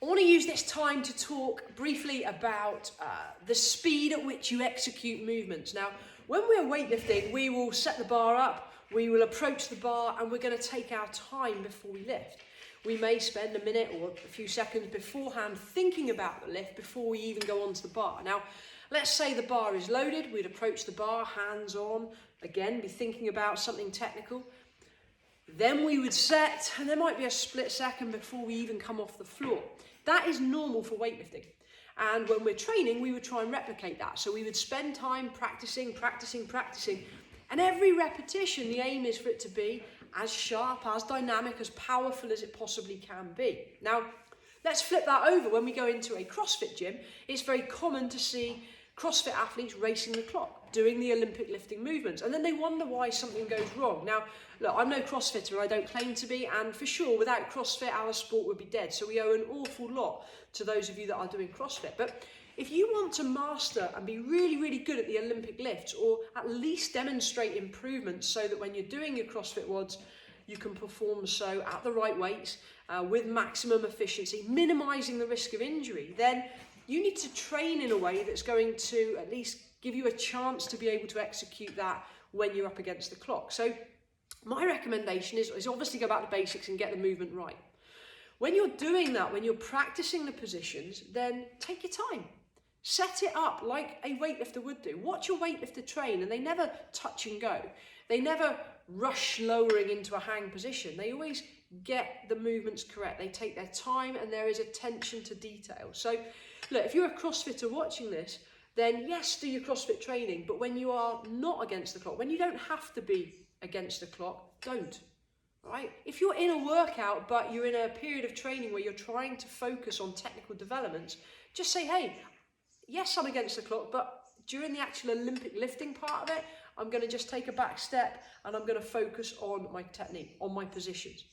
I want to use this time to talk briefly about the speed at which you execute movements. Now, when we're weightlifting, we will set the bar up, we will approach the bar, and we're going to take our time before we lift. We may spend a minute or a few seconds beforehand thinking about the lift before we even go onto the bar. Now, let's say the bar is loaded, we'd approach the bar, hands on, again, be thinking about something technical. Then we would set, and there might be a split second before we even come off the floor. That is normal for weightlifting. And when we're training, we would try and replicate that. So we would spend time practicing. And every repetition, the aim is for it to be as sharp, as dynamic, as powerful as it possibly can be. Now, let's flip that over. When we go into a CrossFit gym, it's very common to see CrossFit athletes racing the clock, doing the Olympic lifting movements, and then they wonder why something goes wrong. Now, look, I'm no CrossFitter, I don't claim to be, and for sure, without CrossFit, our sport would be dead. So we owe an awful lot to those of you that are doing CrossFit. But if you want to master and be really, really good at the Olympic lifts, or at least demonstrate improvements so that when you're doing your CrossFit WODs, you can perform so at the right weights, with maximum efficiency, minimizing the risk of injury, then you need to train in a way that's going to at least give you a chance to be able to execute that when you're up against the clock. So my recommendation is obviously go back to basics and get the movement right. When you're doing that, when you're practicing the positions, then take your time. Set it up like a weightlifter would do. Watch your weightlifter train, and they never touch and go. They never rush lowering into a hang position. They always get the movements correct. They take their time, and there is attention to detail. So look, if you're a CrossFitter watching this, then yes, do your CrossFit training, but when you are not against the clock, when you don't have to be against the clock, don't. Right? If you're in a workout, but you're in a period of training where you're trying to focus on technical developments, just say, hey, yes, I'm against the clock, but during the actual Olympic lifting part of it, I'm going to just take a back step and I'm going to focus on my technique, on my positions.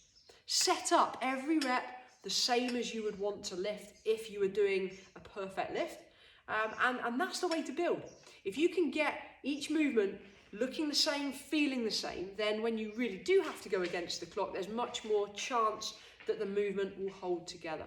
Set up every rep the same as you would want to lift if you were doing a perfect lift. And that's the way to build. If you can get each movement looking the same, feeling the same, then when you really do have to go against the clock, there's much more chance that the movement will hold together.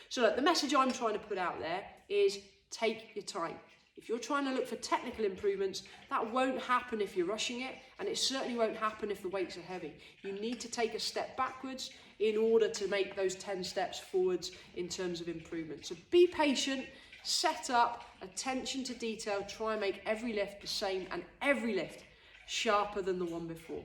So look, the message I'm trying to put out there is take your time. If you're trying to look for technical improvements, that won't happen if you're rushing it, and it certainly won't happen if the weights are heavy. You need to take a step backwards in order to make those 10 steps forwards in terms of improvement. So be patient, set up, attention to detail, try and make every lift the same and every lift sharper than the one before.